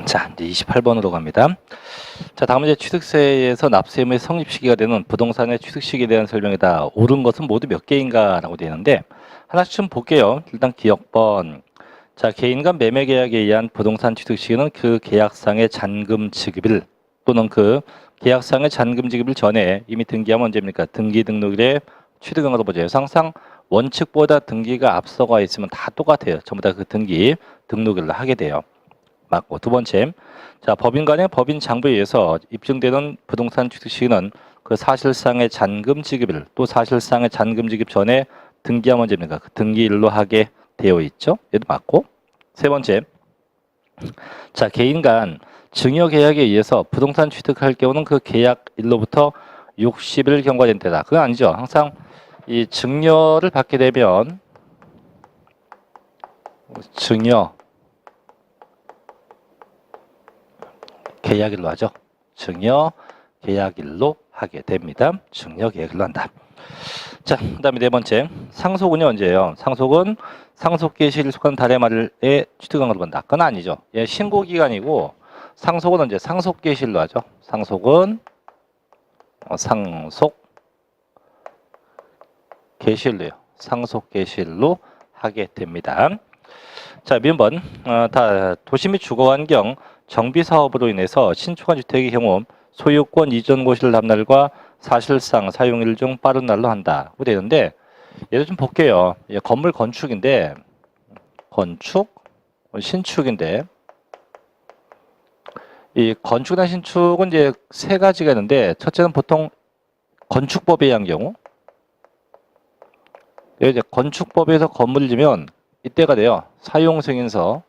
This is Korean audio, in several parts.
자, 이제 28번으로 갑니다. 자, 다음은 이제 취득세에서 납세 의무의 성립 시기가 되는 부동산의 취득 시기에 대한 설명이다. 옳은 것은 모두 몇 개인가라고 되어 있는데 하나씩 좀 볼게요. 일단 기억번. 자, 개인 간 매매 계약에 의한 부동산 취득 시기는 그 계약상의 잔금 지급일 또는 그 계약상의 잔금 지급일 전에 이미 등기하면 언제입니까? 등기 등록일에 취득한으로 보죠. 항상 원칙보다 등기가 앞서가 있으면 다 똑같아요. 전부 다 그 등기 등록일로 하게 돼요. 맞고, 두 번째, 자, 법인 간의 법인 장부에 의해서 입증되는 부동산 취득 시기는 그 사실상의 잔금 지급일 또 사실상의 잔금 지급 전에 등기하면 언제입니까? 그 등기일로 하게 되어 있죠. 얘도 맞고, 세 번째, 자, 개인 간 증여 계약에 의해서 부동산 취득할 경우는 그 계약일로부터 60일 경과된 때다. 그건 아니죠. 항상 이 증여를 받게 되면 증여 계약일로 하죠. 증여 계약일로 하게 됩니다. 증여 계약일로 한다. 자, 그 다음에 네 번째, 상속은요 언제예요? 상속은 상속 개시를 속한 달의 말에 취득한 걸로 본다. 그건 아니죠. 예, 신고 기간이고 상속은 언제? 상속 개시일로 하죠. 상속은 상속 개시일로요. 상속 개시일로 하게 됩니다. 자, 미음번, 다 도시 및 주거환경 정비 사업으로 인해서 신축한 주택의 경우 소유권 이전 고시를 담날과 사실상 사용일 중 빠른 날로 한다. 되는데 예를 좀 볼게요. 예, 건물 건축인데 건축 신축인데 이 건축이나 신축은 이제 세 가지가 있는데 첫째는 보통 건축법에 의한 경우 이제 건축법에서 건물을 지면 이때가 돼요. 사용 승인서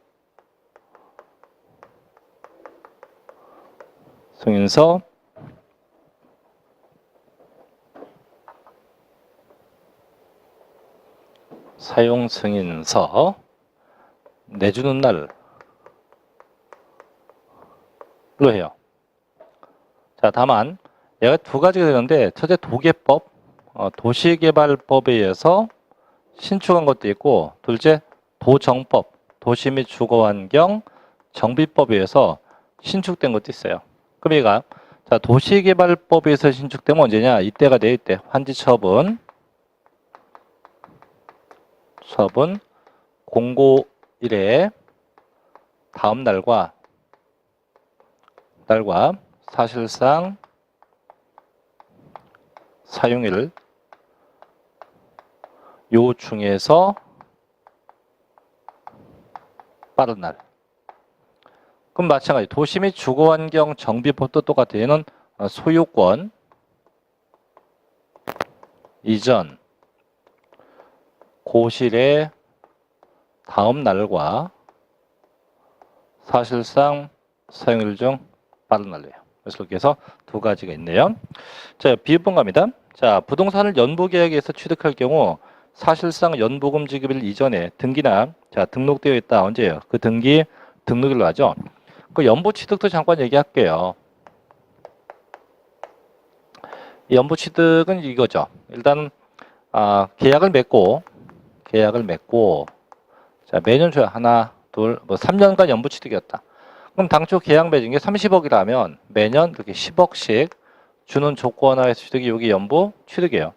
사용 승인서 내주는 날로 해요. 자, 다만 얘가 두 가지가 되는데 첫째 도계법, 도시개발법에 의해서 신축한 것도 있고 둘째 도정법, 도시 및 주거환경 정비법에 의해서 신축된 것도 있어요. 그럼 얘가 자, 도시개발법에 의해서 신축되면 언제냐? 이때가 돼. 이때 환지처분 공고일에 다음 날과 사실상 사용일 요 중에서 빠른 날. 그럼 마찬가지 도시 및 주거환경 정비법도 똑같아요. 얘는 소유권 이전 고실의 다음 날과 사실상 사용일 중 빠른 날이에요. 그래서 이렇게 해서 두 가지가 있네요. 자, 비읍번 갑니다. 자, 부동산을 연부계약에서 취득할 경우 사실상 연보금 지급일 이전에 등기나 자 등록되어 있다. 언제예요? 그 등기 등록일로 하죠. 그 연부 취득도 잠깐 얘기할게요. 연부 취득은 이거죠. 일단 계약을 맺고 자 매년 줘야 하나 둘 뭐 3년간 연부 취득이었다. 그럼 당초 계약 맺은 게 30억이라면 매년 이렇게 10억씩 주는 조건하에서 취득이 여기 연부 취득이에요.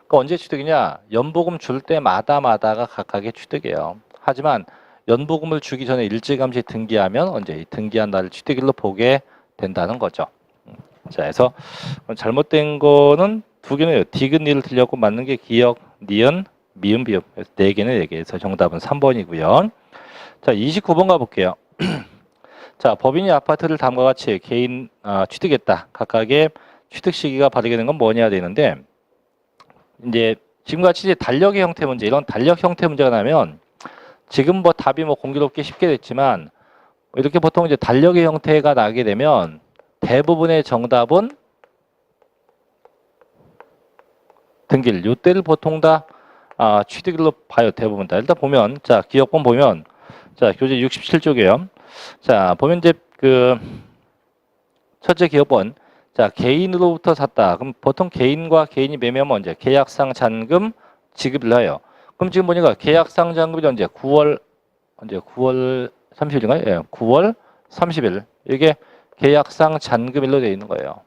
그러니까 언제 취득이냐? 연보금 줄 때마다가 각각의 취득이에요. 하지만 연보금을 주기 전에 일찌감치 등기하면 언제 이 등기한 날을 취득일로 보게 된다는 거죠. 자, 그래서 잘못된 거는 두 개는 디귿,리를 틀렸고 맞는 게 기역, 니은, 미음, 비읍. 그래서 네 개는 4개. 그래서 정답은 3번이고요. 자, 29번 가볼게요. 자, 법인이 아파트를 다음과 같이 개인 취득했다. 각각의 취득 시기가 바르게 된 건 뭐냐 되는데 이제 지금같이 이제 달력의 형태 문제, 이런 달력 형태 문제가 나면 지금 뭐 답이 뭐 공교롭게 쉽게 됐지만 이렇게 보통 이제 달력의 형태가 나게 되면 대부분의 정답은 등기일. 요때를 보통 다 취득일로 봐요. 대부분 다. 일단 보면 자 기억본 보면 자 교재 67쪽이에요. 자 보면 이제 그 첫째 기억본 자 개인으로부터 샀다. 그럼 보통 개인과 개인이 매매하면 언제? 계약상 잔금 지급을 해요. 그럼 지금 보니까 계약상 잔금이 언제? 9월 30일인가요? 예, 9월 30일. 이게 계약상 잔금일로 되어 있는 거예요.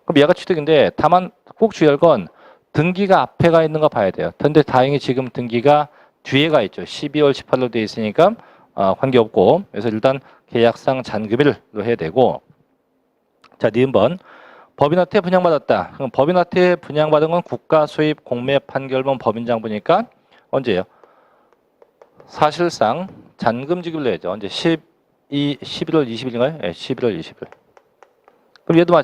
그럼 얘가 취득인데 다만 꼭 주의할 건 등기가 앞에 가 있는 거 봐야 돼요. 근데 다행히 지금 등기가 뒤에 가 있죠. 12월 18일로 되어 있으니까 관계없고, 그래서 일단 계약상 잔금일로 해야 되고. 자, 니은번 법인한테 분양받았다. 그럼 법인한테 분양받은 건 국가 수입 공매 판결문 법인장부니까 언제예요? 사실상 잔금 지급을 해야죠. 언제? 11월 20일인가요? 네, 11월 20일. 그럼 얘도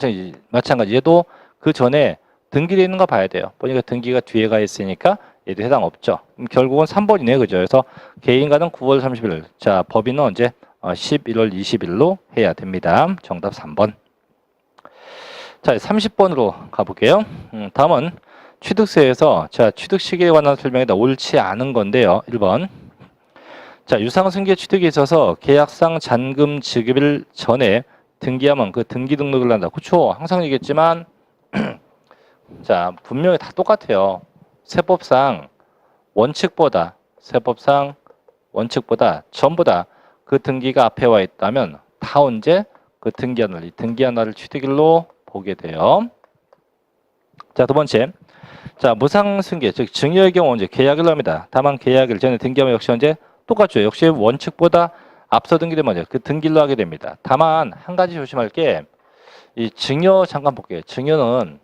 마찬가지. 얘도 그 전에 등기되어 있는 거 봐야 돼요. 보니까 등기가 뒤에 가 있으니까 얘도 해당 없죠. 그럼 결국은 3번이네요. 그죠? 그래서 개인가는 9월 30일. 자, 법인은 언제? 11월 20일로 해야 됩니다. 정답 3번. 자, 30번으로 가볼게요. 다음은 취득세에서 자, 취득 시기에 관한 설명이다. 옳지 않은 건데요. 1번. 자, 유상승계 취득에 있어서 계약상 잔금 지급일 전에 등기하면 그 등기 등록을 한다. 그렇죠. 항상 얘기했지만 자, 분명히 다 똑같아요. 세법상 원칙보다 전부 다 그 등기가 앞에 와 있다면 다 언제 그 등기한 날을 취득일로 보게 돼요. 자, 두 번째. 자, 무상승계, 즉 증여의 경우 언제 계약일로 합니다. 다만 계약일 전에 등기하면 역시 언제 똑같죠. 역시 원칙보다 앞서 등기되면 언제 그 등기일로 하게 됩니다. 다만 한 가지 조심할 게 이 증여 잠깐 볼게요. 증여는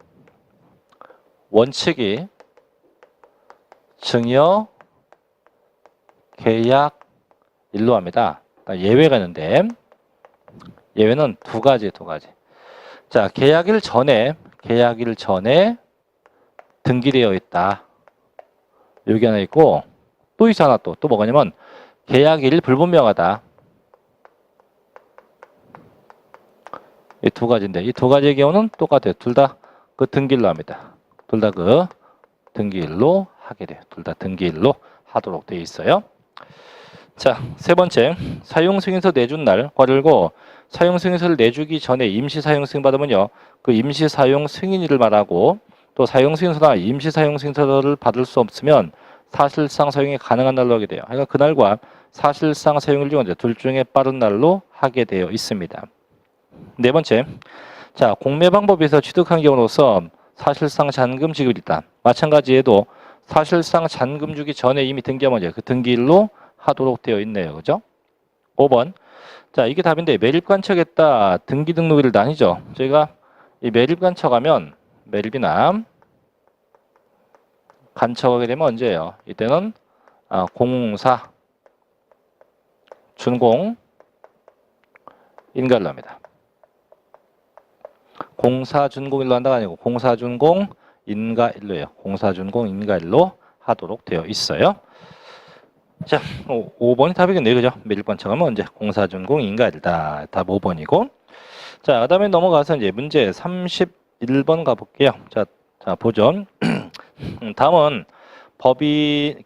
원칙이 증여 계약 일로 합니다. 예외가 있는데 예외는 두 가지. 자, 계약일 전에 등기되어 있다. 여기 하나 있고 또 있어 하나 또 뭐냐면 계약일 불분명하다. 이 두 가지인데 이 두 가지의 경우는 똑같아요. 둘 다 그 등기일로 합니다. 둘 다 그 등기일로 하게 돼요. 둘 다 등기일로 하도록 되어 있어요. 자, 세 번째. 사용승인서 내준 날 괄호열고 사용승인서를 내주기 전에 임시사용승인 받으면요. 그 임시사용승인일을 말하고 또 사용승인서나 임시사용승인서를 받을 수 없으면 사실상 사용이 가능한 날로 하게 돼요. 그러니까 그날과 사실상 사용일 중 둘 중에 빠른 날로 하게 되어 있습니다. 네 번째. 자, 공매 방법에서 취득한 경우로서 사실상 잔금 지급이 있다. 마찬가지에도 사실상 잔금 주기 전에 이미 등기하면 그 등기일로 하도록 되어 있네요. 그죠? 5번. 자, 이게 답인데 매립 간척했다. 등기 등록일은 아니죠. 저희가 이 매립 간척하면 매립이나 간척하게 되면 언제예요? 이때는 공사 준공 인가일로 합니다. 공사 준공일로 한다가 아니고 공사 준공 인가일로예요. 공사 준공 인가일로 하도록 되어 있어요. 자, 5번이 답이겠네요. 그죠? 매립 관청하면 언제? 공사 준공 인가일다. 답 5번이고. 자, 그다음에 넘어가서 이제 문제 31번 가볼게요. 자, 보죠. 다음은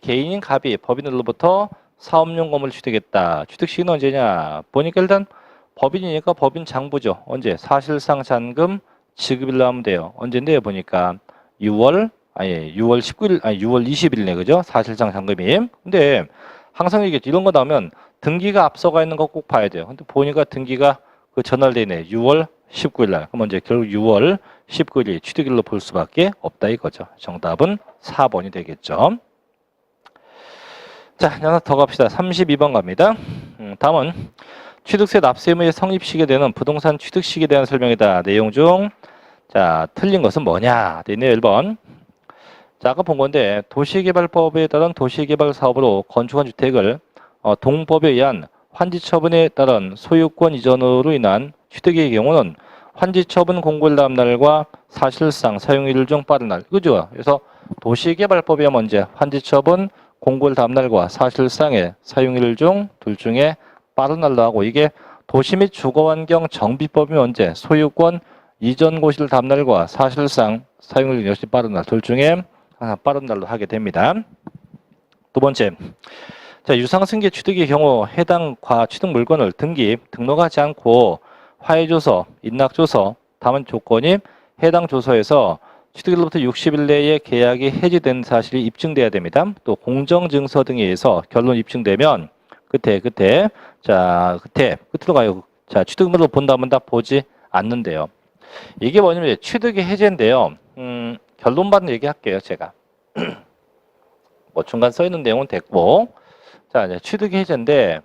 개인인 갑이 법인으로부터 사업용 건물을 취득했다. 취득 시기는 언제냐? 보니까 일단 법인이니까 법인 장부죠. 언제? 사실상 잔금 지급일로 하면 돼요. 언제인데요? 보니까 6월 20일이네. 그죠? 사실상 잔금이. 근데 항상 얘기했죠. 이런 거 나오면 등기가 앞서가 있는 거 꼭 봐야 돼요. 근데 보니까 등기가 그 전날되네. 6월 19일 날. 그럼 이제 결국 6월 19일이 취득일로 볼 수밖에 없다 이거죠. 정답은 4번이 되겠죠. 자, 하나 더 갑시다. 32번 갑니다. 다음은 취득세 납세 의무의 성립 시기에 되는 부동산 취득 시기에 대한 설명이다. 내용 중 자, 틀린 것은 뭐냐? 되네요. 1번. 자, 아까 본 건데 도시개발법에 따른 도시개발 사업으로 건축한 주택을 동법에 의한 환지처분에 따른 소유권 이전으로 인한 취득의 경우는 환지처분 공고일 다음 날과 사실상 사용일 중 빠른 날. 그죠? 그래서 도시개발법에 하면 언제? 환지처분 공고일 다음 날과 사실상의 사용일 중 둘 중에 빠른 날로 하고 이게 도시 및 주거환경 정비법이면 언제? 소유권 이전 고시일 다음 날과 사실상 사용일 역시 빠른 날. 둘 중에 빠른 날로 하게 됩니다. 두 번째. 자, 유상승계 취득의 경우 해당 과취득 물건을 등록하지 않고 화해조서, 인락조서, 다만 조건이 해당 조서에서 취득일로부터 60일 내에 계약이 해지된 사실이 입증돼야 됩니다. 또 공정증서 등에 의해서 결론 입증되면 끝으로 가요. 자, 취득물로 본다면 다 보지 않는데요. 이게 뭐냐면 취득의 해제인데요. 결론만 얘기할게요, 제가. 뭐 중간 써 있는 내용은 됐고, 자, 이제 취득의 해제인데,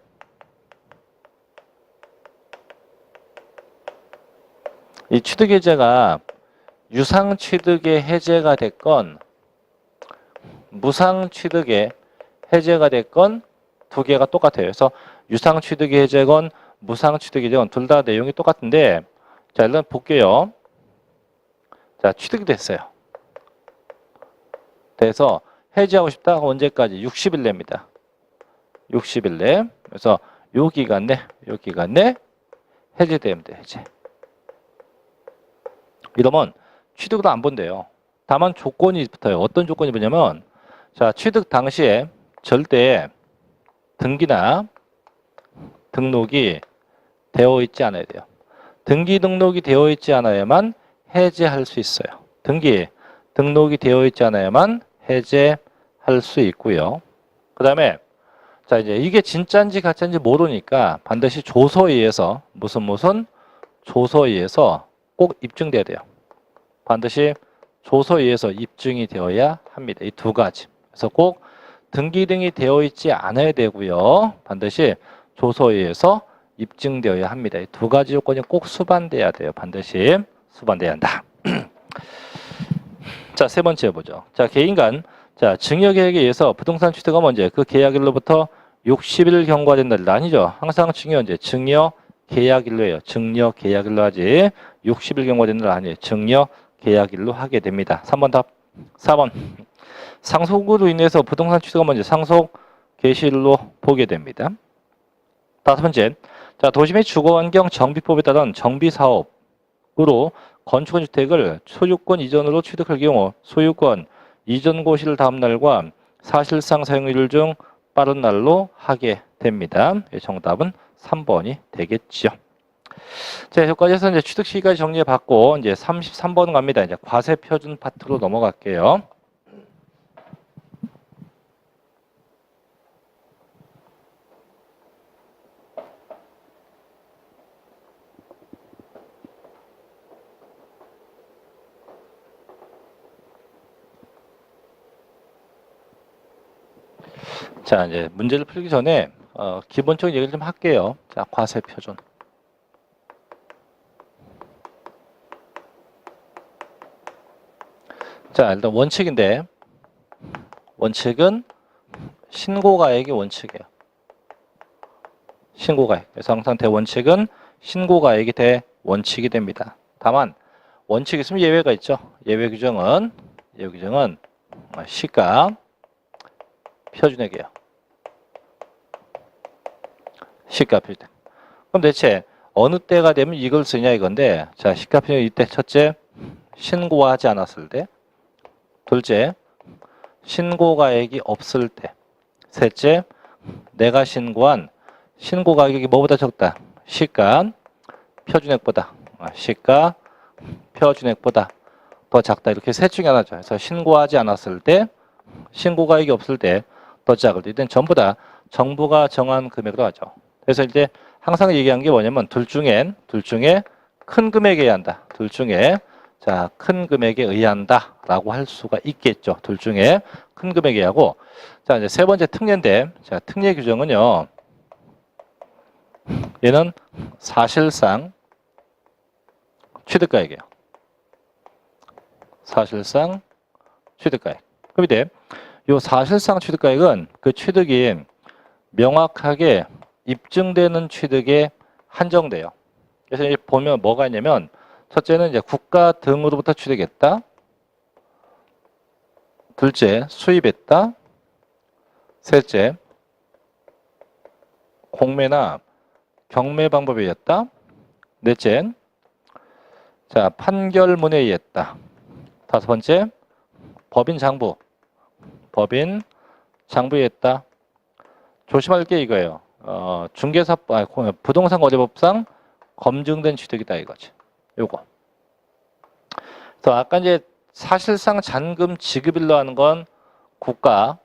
이 취득 해제가 유상 취득의 해제가 됐건, 무상 취득의 해제가 됐건 두 개가 똑같아요. 그래서 유상 취득의 해제건 무상 취득의 해제건 둘 다 내용이 똑같은데, 자, 일단 볼게요. 자, 취득이 됐어요. 그래서 해지하고 싶다? 언제까지? 60일 내입니다. 60일 내. 그래서 요 기간 내 해제됩니다. 해제. 이러면 취득으로 안 본대요. 다만 조건이 붙어요. 어떤 조건이 뭐냐면, 자, 취득 당시에 절대 등기나 등록이 되어 있지 않아야 돼요. 등기 등록이 되어 있지 않아야만 해제할 수 있어요. 등록이 되어 있지 않아야만 해제할 수 있고요. 그 다음에 자, 이제 이게 진짜인지 가짜인지 모르니까 반드시 조서에 의해서 무슨 조서에 의해서 꼭 입증돼야 돼요. 반드시 조서에 의해서 입증이 되어야 합니다. 이 두 가지. 그래서 꼭 등기 등이 되어 있지 않아야 되고요. 반드시 조서에 의해서 입증되어야 합니다. 이 두 가지 조건이 꼭 수반돼야 돼요. 반드시 수반돼야 한다. 자, 세 번째 보죠. 자, 개인 간 자, 증여계약에 의해서 부동산 취득은 언제? 그 계약일로부터 60일 경과된 날이 아니죠. 항상 증여 언제? 증여계약일로 해요. 증여계약일로 하지. 60일 경과된 날 아니에요. 증여계약일로 하게 됩니다. 3번 답. 4번. 상속으로 인해서 부동산 취득은 먼저 상속 개시일로 보게 됩니다. 다섯 번째. 자, 도심의 주거환경 정비법에 따른 정비사업으로 건축한 주택을 소유권 이전으로 취득할 경우 소유권 이전 고시를 다음 날과 사실상 사용일 중 빠른 날로 하게 됩니다. 정답은 3번이 되겠죠. 자, 여기까지 해서 이제 취득 시기까지 정리해 봤고, 이제 33번 갑니다. 이제 과세 표준 파트로 넘어갈게요. 자, 이제 문제를 풀기 전에 기본적인 얘기를 좀 할게요. 자, 과세 표준. 자, 일단 원칙인데, 원칙은 신고가액이 원칙이에요. 신고가액. 그래서 항상 대원칙은 신고가액이 대원칙이 됩니다. 다만 원칙이 있으면 예외가 있죠. 예외 규정은 시가 표준액이에요. 시가 표준액. 그럼 대체 어느 때가 되면 이걸 쓰냐 이건데, 자, 시가 표준액 이때 첫째 신고하지 않았을 때, 둘째 신고가액이 없을 때, 셋째 내가 신고한 신고가격이 뭐보다 적다? 시가 표준액보다 시가 표준액보다 더 작다. 이렇게 셋 중에 하나죠. 그래서 신고하지 않았을 때, 신고가액이 없을 때 더 작을 때, 이땐 전부 다 정부가 정한 금액으로 하죠. 그래서 이제 항상 얘기한 게 뭐냐면 둘 중에 큰 금액에 의한다. 둘 중에 자, 큰 금액에 의한다라고 할 수가 있겠죠. 둘 중에 큰 금액에 의하고, 자, 이제 세 번째 특례인데, 자, 특례 규정은요. 얘는 사실상 취득가액이에요. 사실상 취득가액. 그럼 이제 이 사실상 취득가액은 그 취득이 명확하게 입증되는 취득에 한정돼요. 그래서 이제 보면 뭐가 있냐면, 첫째는 이제 국가 등으로부터 취득했다. 둘째, 수입했다. 셋째, 공매나 경매 방법에 의했다. 넷째, 자, 판결문에 의했다. 다섯 번째, 법인 장부에 의했다. 조심할 게 이거예요. 부동산 거래법상 검증된 취득이다 이거지. 요거. 그래서 아까 이제 사실상 잔금 지급일로 하는 건 국가,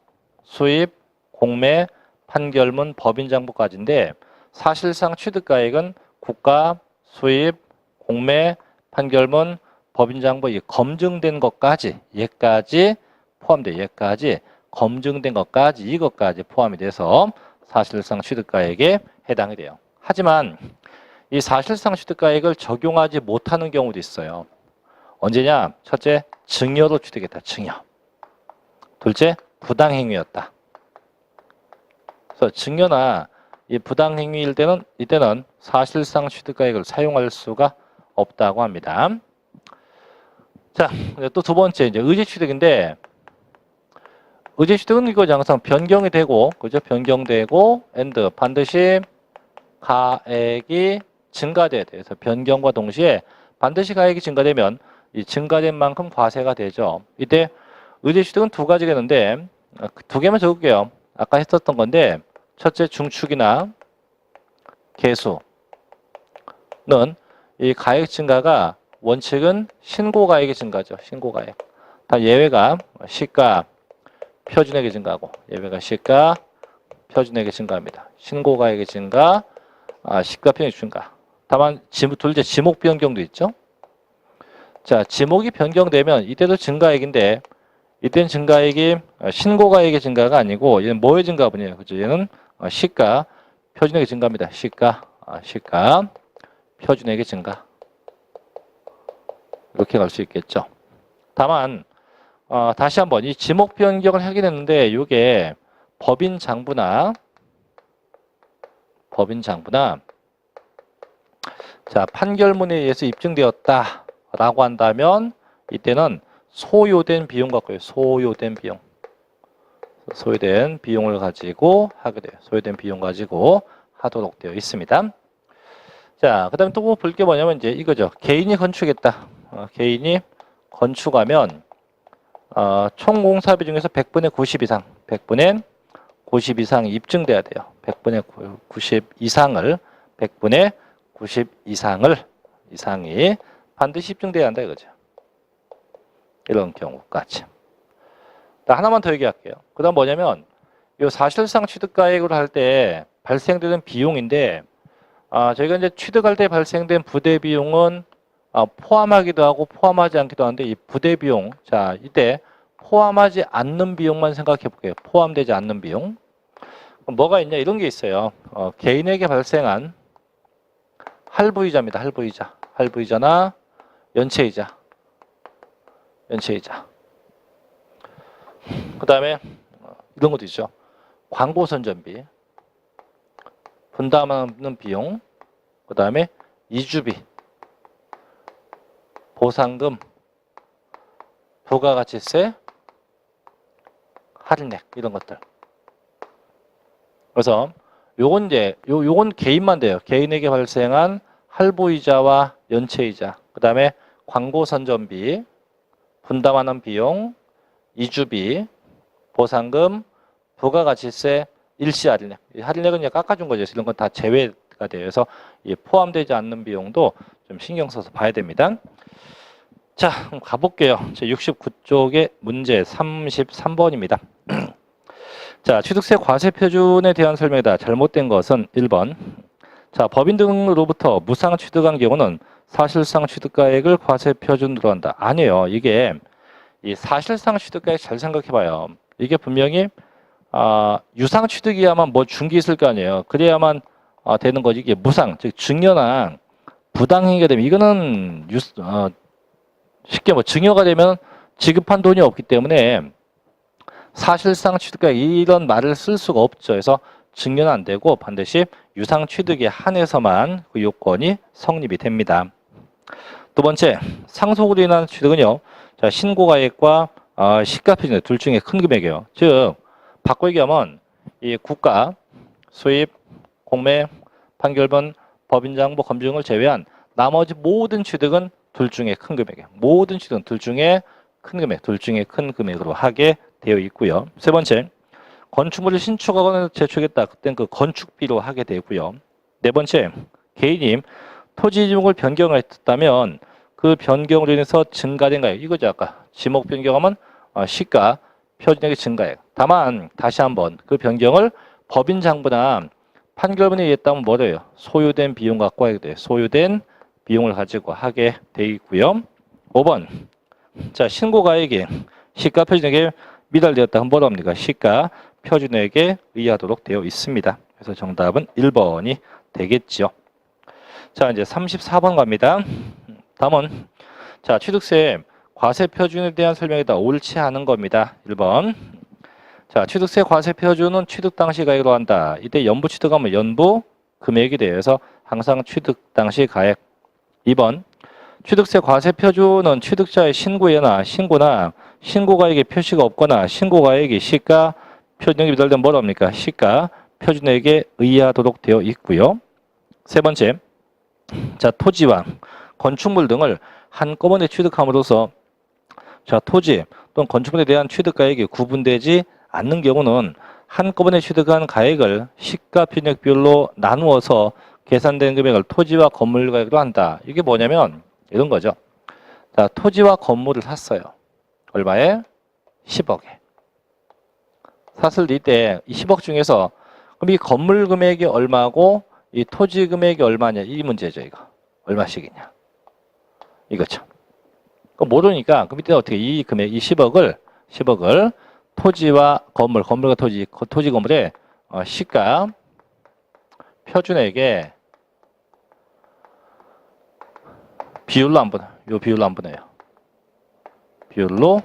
수입, 공매, 판결문, 법인 장부까지인데, 사실상 취득가액은 국가, 수입, 공매, 판결문, 법인장부 이 검증된 것까지 얘까지 포함돼. 얘까지 검증된 것까지 이것까지 포함이 돼서 사실상 취득가액에 해당이 돼요. 하지만 이 사실상 취득가액을 적용하지 못하는 경우도 있어요. 언제냐? 첫째, 증여로 취득했다. 증여. 둘째, 부당행위였다. 그래서 증여나 이 부당행위일 때는 이때는 사실상 취득가액을 사용할 수가 없다고 합니다. 자, 또 두 번째 이제 의제취득인데 의제취득은 이거 항상 변경이 되고 그죠? 변경되고 and 반드시 가액이 증가돼야 돼요. 그래서 변경과 동시에 반드시 가액이 증가되면 이 증가된 만큼 과세가 되죠. 이때 의제취득은 두 가지가 있는데 두 개만 적을게요. 아까 했었던 건데 첫째 중축이나 개수는 이 가액 증가가 원칙은 신고가액의 증가죠. 신고가액. 다 예외가 시가, 표준액의 증가하고 예외가 시가, 표준액의 증가입니다. 신고가액의 증가, 시가 표준액 증가. 다만 둘째 지목 변경도 있죠. 자, 지목이 변경되면 이때도 증가액인데 이때는 증가액이 신고가액의 증가가 아니고 얘는 뭐의 증가분이에요? 그죠? 얘는 시가, 표준액의 증가입니다. 시가, 표준액의 증가. 이렇게 갈 수 있겠죠. 다만 다시 한번 이 지목 변경을 하긴 했는데 이게 법인 장부나 자 판결문에 의해서 입증되었다라고 한다면 이때는 소요된 비용 갖고요. 소요된 비용을 가지고 하게 돼요. 소요된 비용 가지고 하도록 되어 있습니다. 자, 그다음에 또 볼 게 뭐냐면 이제 이거죠. 개인이 건축했다. 개인이 건축하면 총 공사비 중에서 100분의 90 이상, 100분의 90 이상이 입증돼야 돼요. 100분의 90 이상을 100분의 90 이상이 반드시 입증돼야 한다 이거죠. 이런 경우까지. 하나만 더 얘기할게요. 그다음 뭐냐면 이 사실상 취득가액으로 할 때 발생되는 비용인데 저희가 이제 취득할 때 발생된 부대 비용은 포함하기도 하고 포함하지 않기도 하는데 이 부대 비용, 자 이때 포함하지 않는 비용만 생각해 볼게요. 포함되지 않는 비용. 뭐가 있냐 이런 게 있어요. 개인에게 발생한 할부이자입니다. 할부이자나 연체이자. 그 다음에 이런 것도 있죠. 광고 선전비, 분담하는 비용, 그 다음에 이주비, 보상금, 부가가치세, 할인액 이런 것들. 그래서 요건 이제 요건 개인만 돼요. 개인에게 발생한 할부이자와 연체이자, 그 다음에 광고 선전비, 분담하는 비용, 이주비, 보상금, 부가가치세, 일시 할인액. 할인액은 이제 깎아준 거죠. 이런 건 다 제외가 돼요. 그래서 포함되지 않는 비용도 좀 신경 써서 봐야 됩니다. 자, 그럼 가볼게요. 69쪽의 문제 33번입니다. 자, 취득세 과세 표준에 대한 설명이다. 잘못된 것은 1번. 자, 법인 등으로부터 무상 취득한 경우는 사실상 취득가액을 과세 표준으로 한다. 아니에요. 이게 이 사실상 취득가액 잘 생각해봐요. 이게 분명히 유상 취득이야만 뭐 준 게 있을 거 아니에요. 그래야만 되는 거지. 이게 무상, 즉 증여나 부당행위가 되면 이거는 쉽게 뭐 증여가 되면 지급한 돈이 없기 때문에 사실상 취득가액 이런 말을 쓸 수가 없죠. 그래서 증여는 안 되고 반드시 유상 취득에 한해서만 그 요건이 성립이 됩니다. 두 번째, 상속으로 인한 취득은요. 자, 신고가액과 시가표준 둘 중에 큰 금액이에요. 즉 바꿔 얘기하면 이 국가, 수입, 공매, 판결문, 법인장부 검증을 제외한 나머지 모든 취득은 둘 중에 큰 금액이에요. 모든 취득은 둘 중에 큰 금액으로 하게 되어 있고요. 세 번째, 건축물을 신축하거나 재축했다. 그땐 그 건축비로 하게 되고요. 네 번째, 개인이 토지 지목을 변경했다면 그 변경으로 인해서 증가된 가액, 이거죠. 아까 지목 변경하면 시가, 표준액의 증가액. 다만 다시 한번 그 변경을 법인 장부나 판결문에 의했다면 뭐래요? 소요된 비용 갖고 하게 돼요. 소요된 비용을 가지고 하게 돼 있고요. 5번. 자, 신고가액이 시가 표준에게 미달되었다. 그럼 뭐라 합니까? 시가 표준에게 의하도록 되어 있습니다. 그래서 정답은 1번이 되겠죠. 자, 이제 34번 갑니다. 다음은 자, 취득세 과세 표준에 대한 설명이다. 옳지 않은 겁니다. 1번. 자, 취득세 과세 표준은 취득 당시 가액으로 한다. 이때 연부 취득하면 연부 금액이 되어서 항상 취득 당시 가액. 2번. 취득세 과세 표준은 취득자의 신고나 신고가액의 표시가 없거나 신고가액이 시가 표준액에 미달되면 뭐라 합니까? 시가 표준액에 의하도록 되어 있고요. 세 번째. 자, 토지와 건축물 등을 한꺼번에 취득함으로써 자, 토지 또는 건축물에 대한 취득가액이 구분되지 않는 경우는 한꺼번에 취득한 가액을 시가 표준액 비율로 나누어서 계산된 금액을 토지와 건물 가액으로 한다. 이게 뭐냐면 이런 거죠. 자, 토지와 건물을 샀어요. 얼마에? 10억에. 샀을 때 이 10억 중에서 그럼 이 건물 금액이 얼마고 이 토지 금액이 얼마냐? 이 문제죠, 이거. 얼마씩이냐? 이거죠. 모르니까 그 밑에 어떻게 이 금액, 이 10억을 토지와 건물과 토지 건물의 시가 표준액에 비율로 안 보내요. 요 비율로 안 보내요. 비율로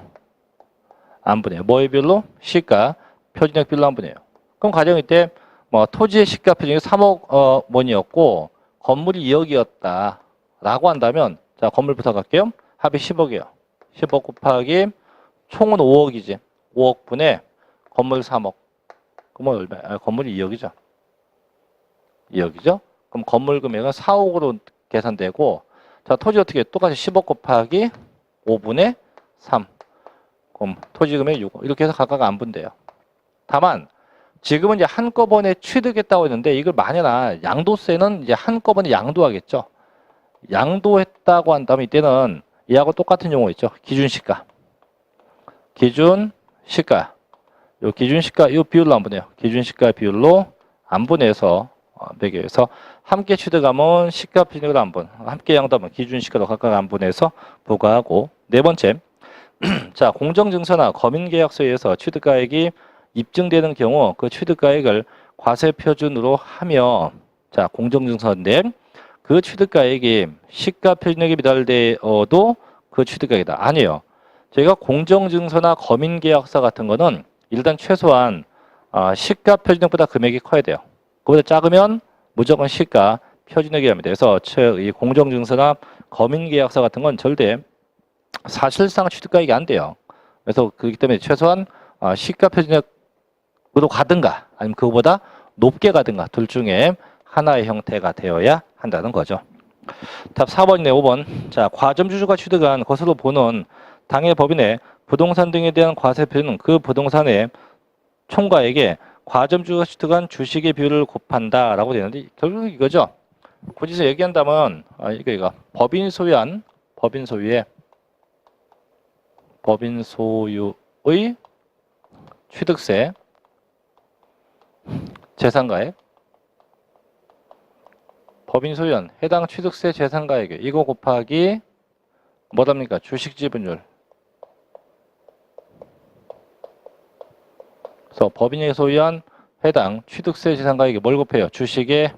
안 보내요. 뭐의 비율로? 시가 표준액 비율로 안 보내요. 그럼 가정일 때 뭐 토지의 시가 표준액이 3억 원이었고 건물이 2억이었다 라고 한다면 자, 건물부터 갈게요. 합이 10억이에요. 10억 곱하기 총은 5억이지. 5억 분의 건물 3억. 그러면 얼마? 건물이 2억이죠. 2억이죠. 그럼 건물 금액은 4억으로 계산되고 자, 토지 어떻게 해? 똑같이 10억 곱하기 5분의 3. 그럼 토지 금액 6억. 이렇게 해서 각각 안 분대요. 다만 지금은 이제 한꺼번에 취득했다고 했는데 이걸 만약에 양도세는 이제 한꺼번에 양도하겠죠. 양도했다고 한다면 이때는 이하고 똑같은 용어 있죠. 기준시가. 기준시가. 요 기준시가 요 비율로 안 보내요. 기준시가 비율로 안 보내서 매겨서 함께 취득하면 시가 표준액으로 안 분. 함께 양도하면 기준시가로 각각 안 보내서 부과하고. 네 번째. 자, 공정증서나 거민계약서에 의해서 취득가액이 입증되는 경우 그 취득가액을 과세 표준으로 하며 자, 공정증서인데 그 취득가액이 시가 표준액에 미달되어도 그 취득가액이다. 아니에요. 저희가 공정증서나 거민계약서 같은 거는 일단 최소한 시가 표준액보다 금액이 커야 돼요. 그보다 작으면 무조건 시가 표준액이 합니다. 그래서 이 공정증서나 거민계약서 같은 건 절대 사실상 취득가액이 안 돼요. 그래서 그렇기 때문에 최소한 시가 표준액으로 가든가 아니면 그거보다 높게 가든가 둘 중에 하나의 형태가 되어야 한다는 거죠. 답 4번이네. 5번. 자, 과점주주가 취득한 것으로 보는 당해 법인의 부동산 등에 대한 과세표는 그 부동산의 총가액에 과점주주가 취득한 주식의 비율을 곱한다 라고 되는데 결국 이거죠. 굳이서 얘기한다면 이거 법인 소유의 취득세 재산가액 법인 소유한 해당 취득세 재산가액에 이거 곱하기 뭐랍니까? 주식 지분율. 그래서 법인이 소유한 해당 취득세 재산가액에 뭘 곱해요? 주식의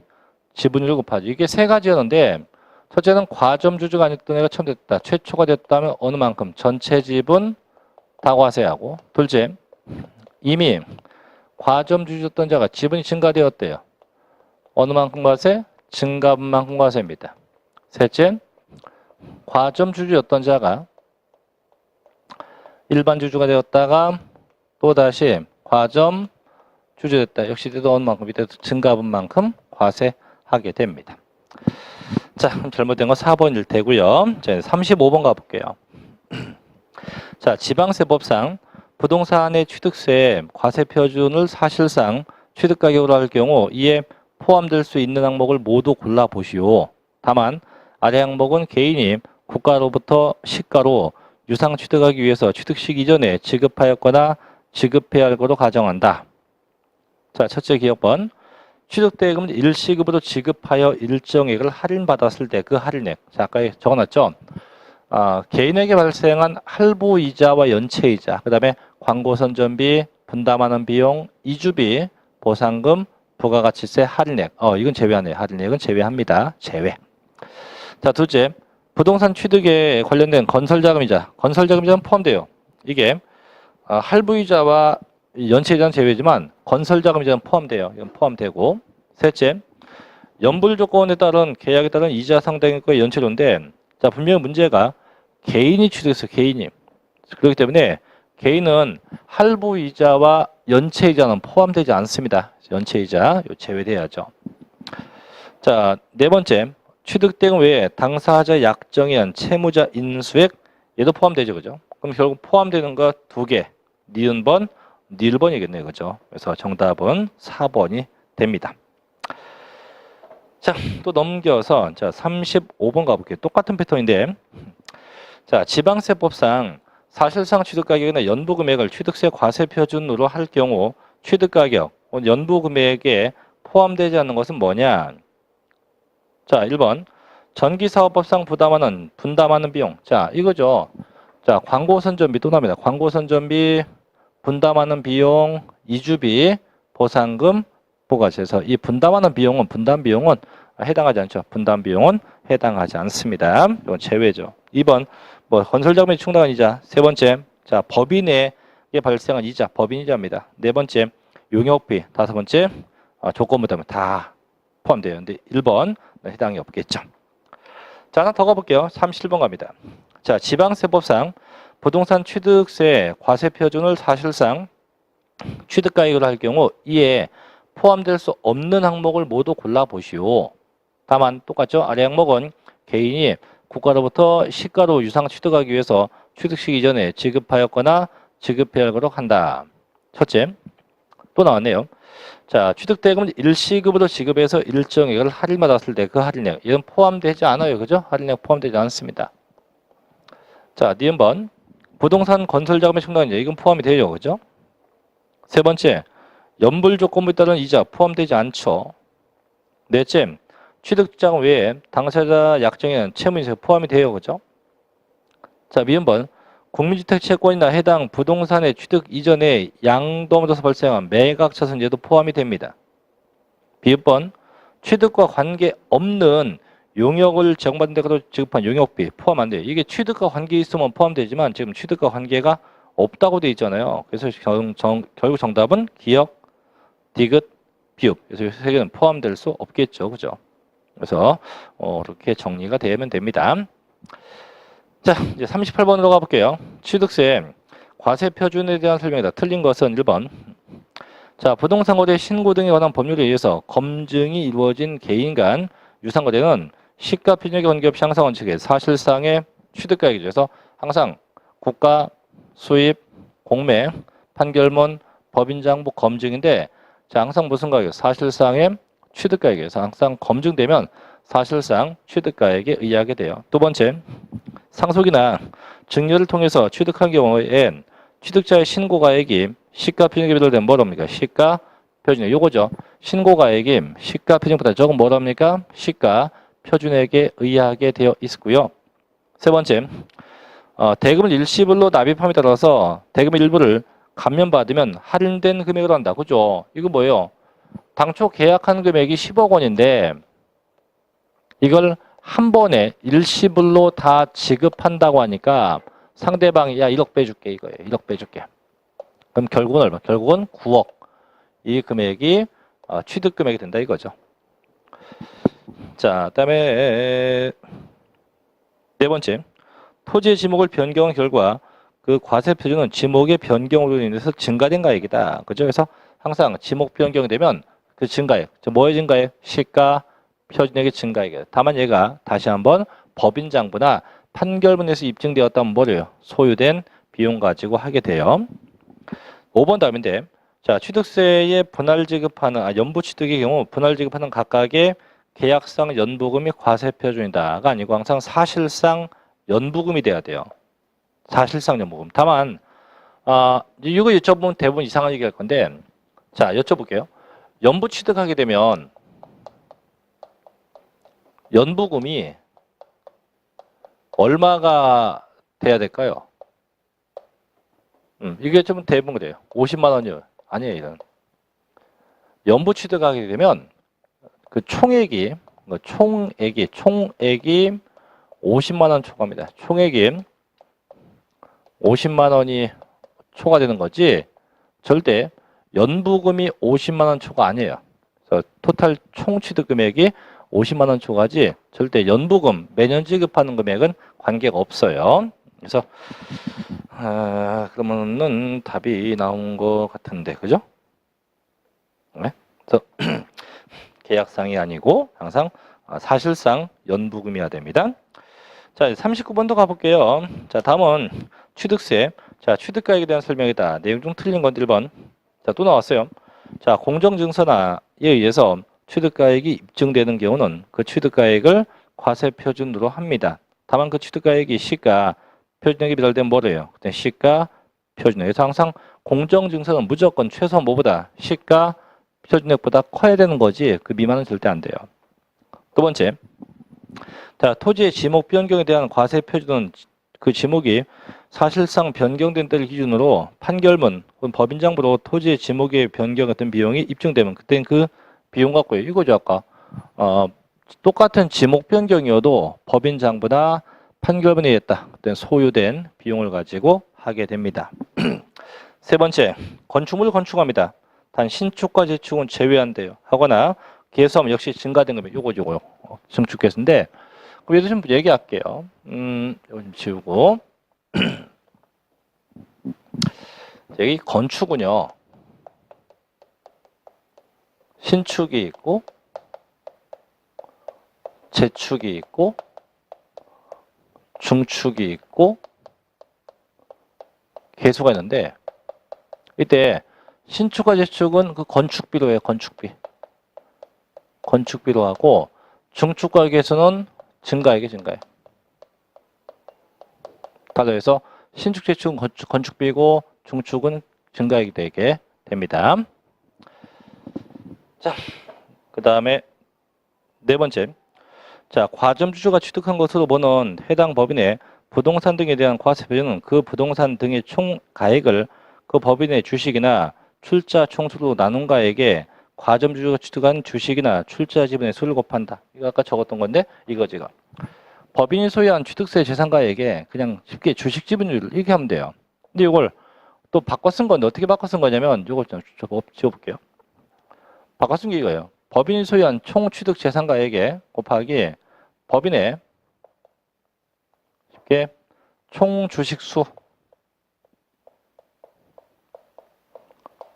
지분율 곱하기. 이게 세 가지였는데 첫째는 과점주주가 아니었던 애가 처음 됐다. 최초가 됐다면 어느 만큼? 전체 지분 다 과세하고. 둘째, 이미 과점주주였던 자가 지분이 증가되었대요. 어느 만큼 과세? 증가분만큼 과세입니다. 셋째, 과점주주였던 자가 일반 주주가 되었다가 또다시 과점주주 됐다. 역시 이때도 어느 만큼? 이때도 증가분만큼 과세하게 됩니다. 자, 그럼 잘못된 건 4번일 테고요. 자, 35번 가볼게요. 자, 지방세법상 부동산의 취득세 과세 표준을 사실상 취득가격으로 할 경우 이에 포함될 수 있는 항목을 모두 골라보시오. 다만 아래 항목은 개인이 국가로부터 시가로 유상 취득하기 위해서 취득식 이전에 지급하였거나 지급해야 할 것으로 가정한다. 자, 첫째 기억번. 취득대금은 일시급으로 지급하여 일정액을 할인받았을 때 그 할인액. 자, 아까 적어놨죠? 개인에게 발생한 할부이자와 연체이자, 그 다음에 광고선전비, 분담하는 비용, 이주비, 보상금, 부가가치세, 할인액. 이건 제외하네요. 할인액은 제외합니다. 제외. 자, 둘째, 부동산 취득에 관련된 건설자금이자, 건설자금이자는 포함돼요. 이게 할부이자와 연체이자는 제외지만 건설자금이자는 포함돼요. 이건 포함되고. 셋째, 연불 조건에 따른 계약에 따른 이자 상당액과 연체료인데, 자, 분명히 문제가 개인이 취득했어요. 개인이. 그렇기 때문에 개인은 할부이자와 연체이자는 포함되지 않습니다. 연체이자 제외돼야죠. 자, 네 번째, 취득대금 외에 당사자 약정에 의한 채무자 인수액, 얘도 포함되죠. 그죠? 그럼 결국 포함되는 거 두 개. 니은번, 닐번이겠네요. 그죠? 그래서 정답은 4번이 됩니다. 자, 또 넘겨서 자 35번 가볼게요. 똑같은 패턴인데, 자, 지방세법상 사실상 취득가격이나 연부금액을 취득세 과세 표준으로 할 경우 취득가격, 연부금액에 포함되지 않는 것은 뭐냐? 자, 1번 전기사업법상 분담하는 비용. 자, 이거죠. 자, 광고선전비 또 나옵니다. 광고선전비, 분담하는 비용, 이주비, 보상금, 부가세서. 이 분담하는 비용은 해당하지 않죠. 분담 비용은 해당하지 않습니다. 이건 제외죠. 2번 건설자금에 충당한 이자. 세 번째, 자, 법인에게 발생한 이자, 법인이자입니다. 네 번째, 용역비. 다섯 번째, 조건부담은 다 포함돼요. 근데 1번 해당이 없겠죠. 자, 하나 더 가볼게요. 37번 갑니다. 자, 지방세법상 부동산 취득세 과세 표준을 사실상 취득가액으로 할 경우 이에 포함될 수 없는 항목을 모두 골라보시오. 다만 똑같죠? 아래 항목은 개인이 국가로부터 시가로 유상 취득하기 위해서 취득식 이전에 지급하였거나 지급하도록 한다. 첫째, 또 나왔네요. 자, 취득대금은 일시급으로 지급해서 일정액을 할인받았을 때 그 할인액, 이건 포함되지 않아요. 그죠? 할인액 포함되지 않습니다. 자, 니은번 부동산 건설자금에 충당한 이자, 이건 포함이 되죠. 그죠? 세 번째, 연불 조건부에 따른 이자 포함되지 않죠. 넷째, 취득자금 외에 당사자 약정에는 채무인세 포함이 돼요. 그죠? 자, 미음번 국민주택 채권이나 해당 부동산의 취득 이전에 양도하면서 발생한 매각차손제도 포함이 됩니다. 비읍번 취득과 관계없는 용역을 제공받은 데가로 지급한 용역비 포함 안 돼요. 이게 취득과 관계 있으면 포함되지만 지금 취득과 관계가 없다고 돼 있잖아요. 그래서 결국 정답은 기역, 디귿, 비읍. 그래서 이 세 개는 포함될 수 없겠죠. 그죠? 그래서 이렇게 정리가 되면 됩니다. 자, 이제 38번으로 가볼게요. 취득세 과세 표준에 대한 설명이다. 틀린 것은 1번. 자, 부동산 거래 신고 등에 관한 법률에 의해서 검증이 이루어진 개인 간 유상 거래는 시가 표준액에 관계없이 항상 원칙에 사실상의 취득가액이죠. 그래서 항상 국가, 수입, 공매, 판결문, 법인장부 검증인데, 자, 항상 무슨 가격? 사실상의 취득가액에서 항상 검증되면 사실상 취득가액에 의하게 돼요. 두 번째, 상속이나 증여를 통해서 취득한 경우엔 취득자의 신고가액이 시가표준액에 배달되면 뭐랍니까? 시가표준액. 요거죠. 신고가액이 시가표준액보다 적은 뭐랍니까? 시가표준액에 의하게 되어 있고요. 세 번째, 대금을 일시불로 납입함에 따라서 대금 일부를 감면받으면 할인된 금액으로 한다. 그죠? 이거 뭐예요? 당초 계약한 금액이 10억 원인데 이걸 한 번에 일시불로 다 지급한다고 하니까 상대방이 야 1억 빼줄게 이거예요. 1억 빼줄게. 그럼 결국은 얼마? 결국은 9억. 이 금액이 취득 금액이 된다 이거죠. 자, 그다음에 네 번째, 토지의 지목을 변경한 결과 그 과세 표준은 지목의 변경으로 인해서 증가된 가액이다. 그죠? 그래서 항상 지목 변경이 되면 그 증가액, 뭐의 증가액? 시가 표준액의 증가액이에요. 다만 얘가 다시 한번 법인장부나 판결문에서 입증되었다면 뭐래요? 소유된 비용 가지고 하게 돼요. 5번 답인데, 자, 취득세에 분할 지급하는, 연부 취득의 경우 분할 지급하는 각각의 계약상 연부금이 과세 표준이다가 아니고 항상 사실상 연부금이 돼야 돼요. 사실상 연부금. 다만, 이거 여쭤보면 대부분 이상한 얘기 할 건데, 자, 여쭤볼게요. 연부 취득하게 되면 연부금이 얼마가 돼야 될까요? 이게 좀 대부분 그래요. 50만 원이요. 아니에요, 이건. 연부 취득하게 되면 그 총액이 50만 원 초과입니다. 총액이 50만 원이 초과되는 거지 절대 연부금이 50만 원 초과 아니에요. 그래서 토탈 총 취득 금액이 50만 원 초과지 절대 연부금 매년 지급하는 금액은 관계가 없어요. 그래서 그러면은 답이 나온 것 같은데, 그죠? 네? 그래서 계약상이 아니고 항상 사실상 연부금이어야 됩니다. 자, 39번도 가볼게요. 자, 다음은 취득세. 자, 취득가액에 대한 설명이다. 내용 중 틀린 건 1번. 자, 또 나왔어요. 자, 공정증서나에 의해서 취득가액이 입증되는 경우는 그 취득가액을 과세표준으로 합니다. 다만 그 취득가액이 시가 표준액에 비례되면 뭐래요? 그때 시가 표준액에서 항상 공정증서는 무조건 최소한 뭐보다 시가 표준액보다 커야 되는 거지 그 미만은 절대 안 돼요. 두 번째, 자, 토지의 지목 변경에 대한 과세 표준은 그 지목이 사실상 변경된 때를 기준으로 판결문 혹은 법인장부로 토지의 지목의 변경 같은 비용이 입증되면 그때는 그 비용 갖고요. 이거죠 아까 똑같은 지목 변경이어도 법인장부나 판결문에 의했다. 그때는 소요된 비용을 가지고 하게 됩니다. 세 번째, 건축물을 건축합니다. 단 신축과 재축은 제외한대요. 하거나 개수하면 역시 증가된 금액 요거요. 증축개수인데 그럼 얘도 좀 얘기할게요. 이거 좀 지우고 여기 건축은요 신축이 있고 재축이 있고 중축이 있고 개수가 있는데 이때 신축과 재축은 그 건축비로 해요. 건축비로 하고 중축과 개수는 증가액이 증가해. 따라서 신축 재축은 건축비고 중축은 증가액이 되게 됩니다. 자, 그 다음에 네 번째. 자, 과점주주가 취득한 것으로 보는 해당 법인의 부동산 등에 대한 과세 표준은 그 부동산 등의 총 가액을 그 법인의 주식이나 출자 총수로 나눈 가액에 과점주주가 취득한 주식이나 출자 지분의 수를 곱한다. 이거 아까 적었던 건데 이거지. 법인이 소유한 취득세 재산가액에 그냥 쉽게 주식 지분율 이렇게 하면 돼요. 근데 이걸 또 바꿔 쓴 건데 어떻게 바꿔 쓴 거냐면 이걸 좀 지워볼게요. 바꿔 쓴 게 이거예요. 법인이 소유한 총 취득 재산가액에 곱하기 법인의 쉽게 총 주식수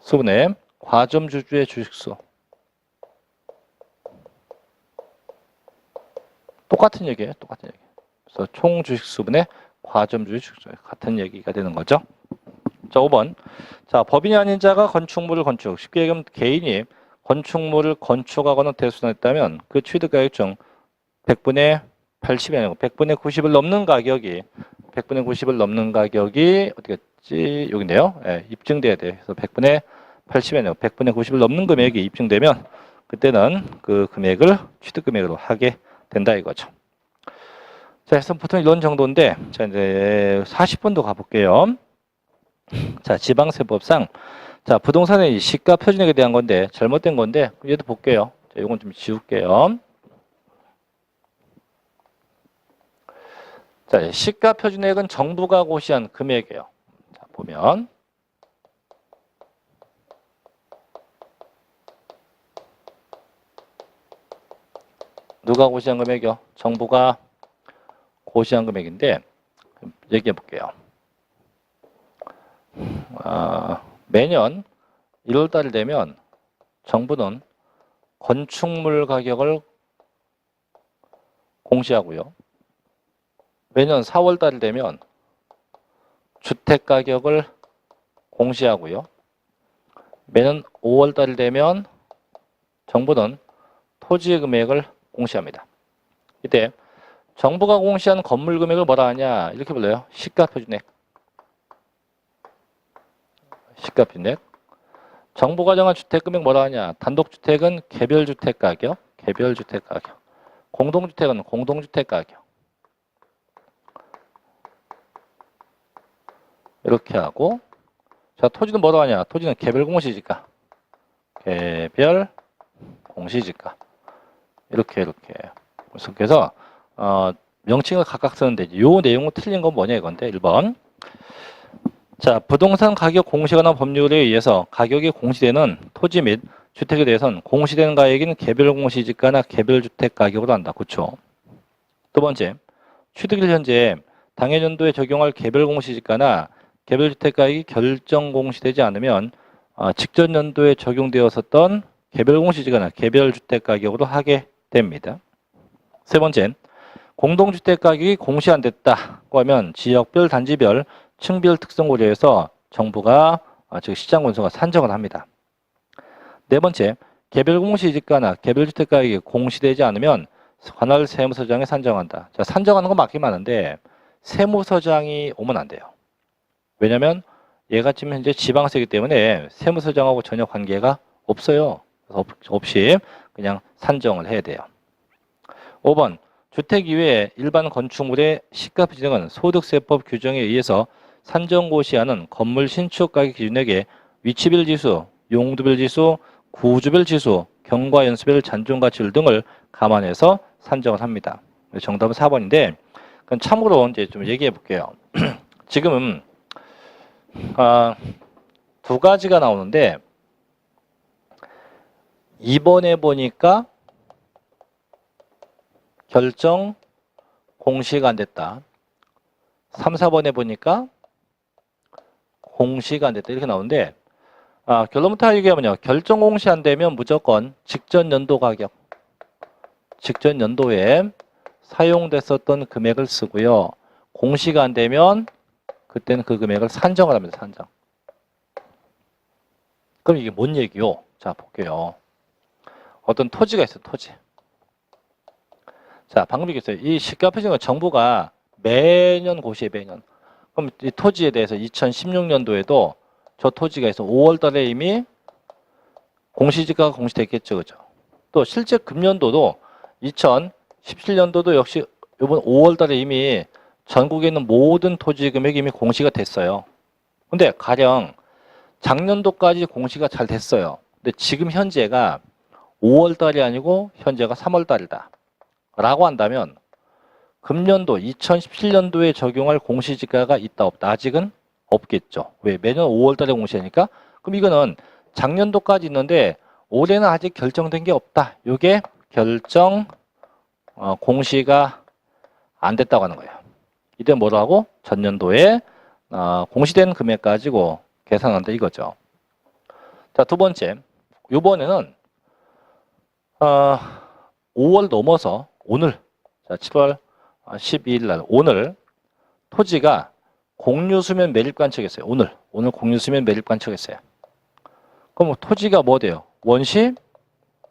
수분의 과점주주의 주식수. 똑같은 얘기예요. 똑같은 얘기. 그래서 총 주식수분의 과점주의 주식수. 같은 얘기가 되는 거죠. 자, 5번. 자, 법인이 아닌 자가 건축물을 건축. 쉽게 얘기하면 개인이 건축물을 건축하거나 대수선했다면 그 취득가액 중 100분의 80이 아니고 100분의 90을 넘는 가격이 100분의 90을 넘는 가격이 어떻게 했지? 여기인데요. 예, 입증돼야 돼요. 그래서 100분의 80이 아니고 100분의 90을 넘는 금액이 입증되면 그때는 그 금액을 취득금액으로 하게 된다 이거죠. 자, 그래서 보통 이런 정도인데 자, 이제 40번도 가볼게요. 자, 지방세법상 자, 부동산의 시가 표준액에 대한 건데 잘못된 건데 얘도 볼게요. 자, 이건 좀 지울게요. 자, 시가 표준액은 정부가 고시한 금액이에요. 자, 보면 누가 고시한 금액이요? 정부가 고시한 금액인데 얘기해 볼게요. 매년 1월 달이 되면 정부는 건축물 가격을 공시하고요. 매년 4월 달이 되면 주택 가격을 공시하고요. 매년 5월 달이 되면 정부는 토지 금액을 공시합니다. 이때 정부가 공시한 건물 금액을 뭐라 하냐 이렇게 불러요. 시가 표준액. 시가 표준액. 정부가 정한 주택금액 뭐라 하냐? 단독주택은 개별주택 가격, 개별주택 가격. 공동주택은 공동주택 가격. 이렇게 하고, 자, 토지는 뭐라 하냐? 토지는 개별 공시지가. 개별 공시지가. 이렇게. 그래서, 명칭을 각각 쓰는데, 요 내용은 틀린 건 뭐냐 이건데, 1번. 자, 부동산 가격 공시에 관한 법률에 의해서 가격이 공시되는 토지 및 주택에 대해서는 공시되는 가격인 개별 공시지가나 개별주택 가격으로 한다. 그렇죠? 두 번째, 취득일 현재 당해년도에 적용할 개별 공시지가나 개별주택 가격이 결정 공시되지 않으면 직전 연도에 적용되었었던 개별 공시지가나 개별주택 가격으로 하게 됩니다. 세 번째, 공동주택 가격이 공시 안 됐다고 하면 지역별, 단지별, 층별 특성 고려해서 정부가 즉 시장군수가 산정을 합니다. 네 번째, 개별 공시지가나 개별주택 가격이 공시되지 않으면 관할 세무서장에 산정한다. 자, 산정하는 건 맞긴 맞는데 세무서장이 오면 안 돼요. 왜냐하면 얘가 지금 현재 지방세이기 때문에 세무서장하고 전혀 관계가 없어요. 그래서 없이 그냥 산정을 해야 돼요. 5번, 주택 이외에 일반 건축물의 시가 표준액은 소득세법 규정에 의해서 산정고시하는 건물 신축 가격 기준액에 위치별 지수, 용도별 지수, 구주별 지수, 경과 연수별 잔존가치율 등을 감안해서 산정을 합니다. 정답은 4번인데 그럼 참고로 이제 좀 얘기해 볼게요. 지금 두 가지가 나오는데 2번에 보니까 결정 공시가 안 됐다. 3, 4번에 보니까 공시가 안 됐다. 이렇게 나오는데 결론부터 얘기하면요. 결정 공시 안 되면 무조건 직전 연도 가격, 직전 연도에 사용됐었던 금액을 쓰고요. 공시가 안 되면 그때는 그 금액을 산정을 합니다. 산정. 그럼 이게 뭔 얘기요? 자, 볼게요. 어떤 토지가 있어요. 토지. 자, 방법이 있어요. 이 시가 표준은 정부가 매년 고시해, 매년. 그럼 이 토지에 대해서 2016년도에도 저 토지가 있어 5월 달에 이미 공시지가가 공시됐겠죠. 그죠? 또 실제 금년도도 2017년도도 역시 이번 5월 달에 이미 전국에 있는 모든 토지 금액이 이미 공시가 됐어요. 근데 가령 작년도까지 공시가 잘 됐어요. 근데 지금 현재가 5월 달이 아니고 현재가 3월 달이다. 라고 한다면 금년도 2017년도에 적용할 공시지가가 있다 없다. 아직은 없겠죠. 왜? 매년 5월 달에 공시하니까. 그럼 이거는 작년도까지 있는데 올해는 아직 결정된 게 없다. 이게 결정 공시가 안 됐다고 하는 거예요. 이때 뭐라고? 전년도에 공시된 금액 가지고 계산한다 이거죠. 자, 두 번째. 이번에는 5월 넘어서 오늘, 자, 7월 12일 날 오늘 토지가 공유수면 매립관청했어요. 오늘 공유수면 매립관청했어요. 그럼 토지가 뭐 돼요? 원시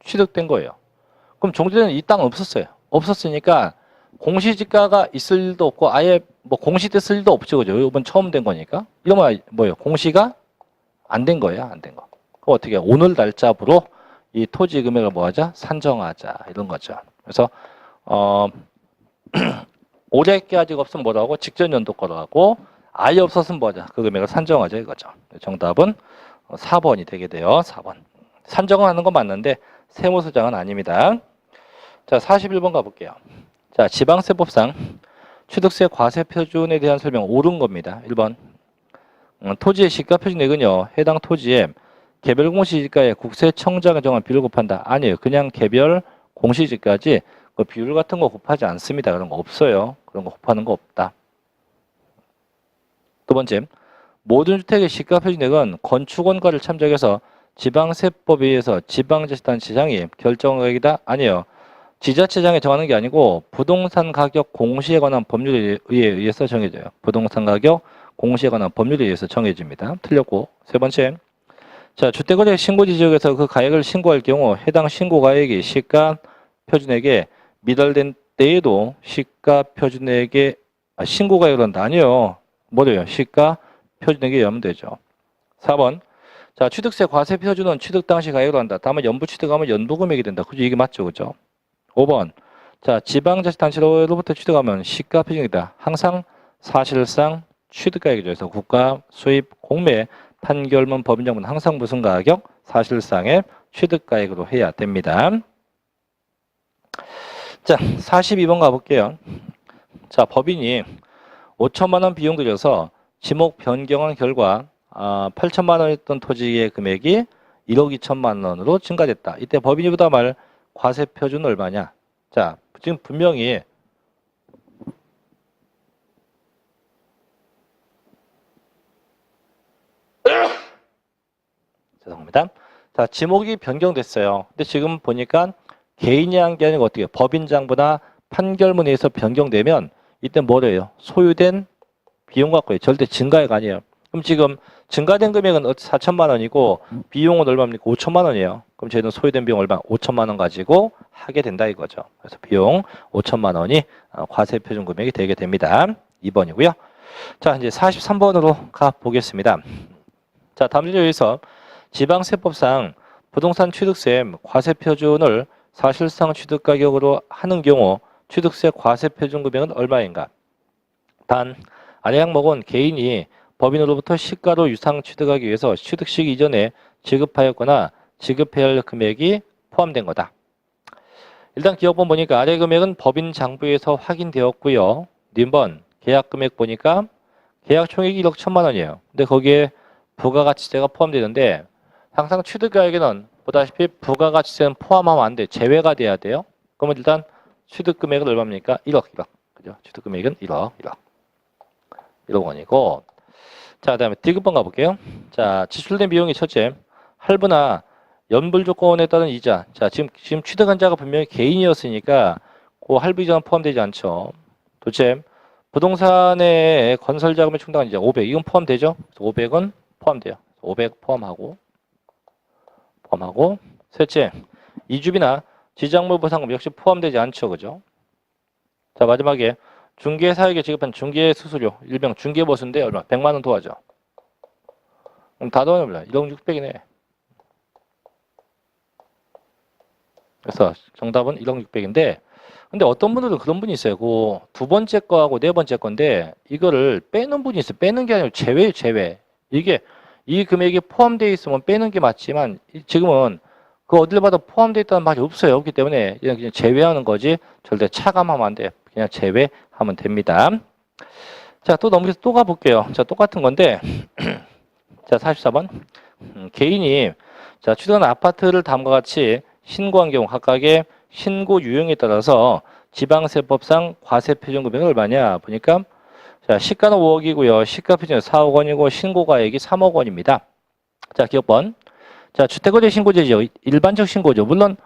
취득된 거예요. 그럼 종전에는 이 땅은 없었어요. 없었으니까 공시지가가 있을 일도 없고 아예 뭐 공시됐을 일도 없죠. 그죠? 이번 처음 된 거니까. 이러면 뭐예요? 공시가 안 된 거예요. 안 된 거. 그럼 어떻게 해요? 오늘 날짜부로 이 토지 금액을 뭐 하자? 산정하자. 이런 거죠. 그래서 올해 게 아직 없으면 뭐라고? 직전 연도 거로 하고 아예 없었으면 뭐하자? 그 금액을 산정하자 이거죠. 정답은 4번이 되게 돼요. 4번. 산정을 하는 건 맞는데 세무서장은 아닙니다. 자, 41번 가볼게요. 자, 지방세법상 취득세 과세 표준에 대한 설명 옳은 겁니다. 1번. 토지의 시가 표준액은요. 해당 토지에 개별 공시지가에 국세청장이 정한 비율을 곱한다. 아니에요. 그냥 개별 공시지가지 그 비율 같은 거 곱하지 않습니다. 그런 거 없어요. 그런 거 곱하는 거 없다. 두 번째, 모든 주택의 시가 표준액은 건축원가를 참작해서 지방세법에 의해서 지방자치단체장이 결정하기다. 아니에요. 지자체장이 정하는 게 아니고 부동산 가격 공시에 관한 법률에 의해서 정해져요. 부동산 가격 공시에 관한 법률에 의해서 정해집니다. 틀렸고. 세 번째, 자, 주택거래 신고지 지역에서 그 가액을 신고할 경우 해당 신고 가액이 시가 표준액에 미달된 때에도 시가 표준액에 신고가액을 한다. 아니요. 뭐래요? 시가 표준액에 의하면 되죠. 4번. 자, 취득세 과세 표준은 취득 당시 가액으로 한다. 다만 연부 취득하면 연부 금액이 된다. 그죠? 이게 맞죠? 그죠? 5번. 자, 지방자치단체로부터 취득하면 시가 표준이다. 항상 사실상 취득가액이죠. 그래서 국가, 수입, 공매, 판결문, 법인정보는 항상 무슨 가격? 사실상의 취득가액으로 해야 됩니다. 자, 42번 가볼게요. 자, 법인이 5천만 원 비용 들여서 지목 변경한 결과 8천만 원이었던 토지의 금액이 1억 2천만 원으로 증가됐다. 이때 법인이 부담할 과세 표준은 얼마냐? 자, 지금 분명히 죄송합니다. 자, 지목이 변경됐어요. 근데 지금 보니까 개인이 한 게 아니고 어떻게 법인장부나 판결문에 의해서 변경되면 이때 뭐래요? 소유된 비용 갖고요. 절대 증가액 아니에요. 그럼 지금 증가된 금액은 4천만 원이고 비용은 얼마입니까? 5천만 원이에요. 그럼 저희는 소유된 비용 얼마? 5천만 원 가지고 하게 된다 이거죠. 그래서 비용 5천만 원이 과세 표준 금액이 되게 됩니다. 2번이고요. 자, 이제 43번으로 가 보겠습니다. 자, 다음 주제에서 지방세법상 부동산 취득세 과세 표준을 사실상 취득 가격으로 하는 경우 취득세 과세 표준 금액은 얼마인가? 단 아래 항목은 개인이 법인으로부터 시가로 유상 취득하기 위해서 취득 시기 이전에 지급하였거나 지급해야 할 금액이 포함된 거다. 일단 기억본 보니까 아래 금액은 법인 장부에서 확인되었고요. 님번 계약 금액 보니까 계약 총액이 1억 1천만 원이에요. 근데 거기에 부가가치세가 포함되는데 항상 취득가액에는 보다시피 부가가치세는 포함하면 안 돼. 제외가 돼야 돼요. 그러면 일단 취득금액은 얼마입니까? 1억. 그죠? 취득금액은 1억 원이고. 자, 그다음에 D급번 가볼게요. 자, 지출된 비용이 첫째, 할부나 연불 조건에 따른 이자. 자, 지금 취득한 자가 분명히 개인이었으니까 그 할부 이자는 포함되지 않죠. 둘째, 부동산의 건설 자금에 충당한 이자 500. 이건 포함되죠? 500은 포함돼요. 500 포함하고. 셋째, 이주비나 지작물 보상금 역시 포함되지 않죠. 그죠? 자, 마지막에 중개사에게 지급한 중개 수수료, 일명 중개보수인데 얼마? 100만 원 도와줘. 그럼 다 더하면 얼마? 1억 600이네. 그래서 정답은 1억 600인데 근데 어떤 분들은 그런 분이 있어요. 그 두 번째 거하고 네 번째 건데 이거를 빼는 분이 있어요. 빼는 게 아니고 제외. 이게 이 금액이 포함되어 있으면 빼는 게 맞지만 지금은 그 어딜 봐도 포함되어 있다는 말이 없어요. 없기 때문에 그냥 제외하는 거지 절대 차감하면 안 돼요. 그냥 제외하면 됩니다. 자, 또 넘겨서 또 가볼게요. 자, 똑같은 건데 자, 44번 개인이 자 취득한 아파트를 다음과 같이 신고한 경우 각각의 신고 유형에 따라서 지방세법상 과세 표준 금액은 얼마냐 보니까 자, 시가는 5억이고요. 시가 표준은 4억 원이고 신고가액이 3억 원입니다. 자, 기억번. 자, 주택거래 신고제죠. 일반적 신고죠. 물론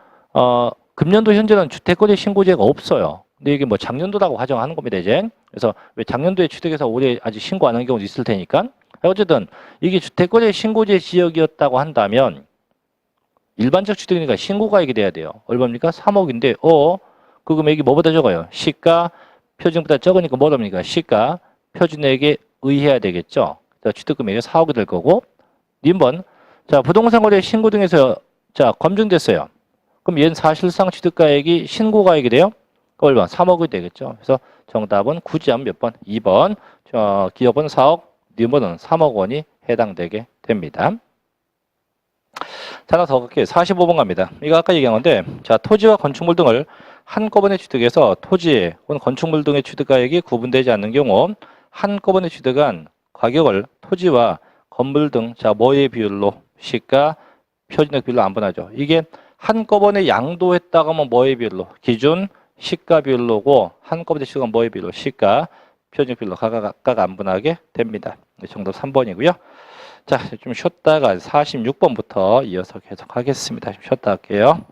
금년도 현재는 주택거래 신고제가 없어요. 근데 이게 뭐 작년도라고 가정하는 겁니다, 이제. 그래서 왜 작년도에 취득해서 올해 아직 신고 안 한 경우도 있을 테니까. 어쨌든 이게 주택거래 신고제 지역이었다고 한다면 일반적 취득이니까 신고가액이 돼야 돼요. 얼마입니까? 3억인데 그 금액이 뭐보다 적어요? 시가 표준보다 적으니까 뭐랍니까? 시가 표준액에 의해야 되겠죠. 자, 취득금액이 4억이 될 거고. 님번. 자, 부동산 거래 신고 등에서 자, 검증됐어요. 그럼 얘는 사실상 취득가액이 신고가액이 돼요? 얼마? 3억이 되겠죠. 그래서 정답은 굳이 하면 몇 번? 2번. 기업은 4억, 님번은 3억 원이 해당되게 됩니다. 자, 하나 더 갈게요. 45번 갑니다. 이거 아까 얘기한 건데, 자, 토지와 건축물 등을 한꺼번에 취득해서 토지 혹은 건축물 등의 취득가액이 구분되지 않는 경우 한꺼번에 취득한 가격을 토지와 건물 등 자, 뭐의 비율로? 시가, 표준액 비율로 안 분하죠. 이게 한꺼번에 양도했다가 하면 뭐의 비율로? 기준, 시가 비율로고 한꺼번에 취득한 뭐의 비율로? 시가, 표준액 비율로 각각 안 분하게 됩니다. 정답 3번이고요. 자, 좀 쉬었다가 46번부터 이어서 계속 하겠습니다. 좀 쉬었다 할게요.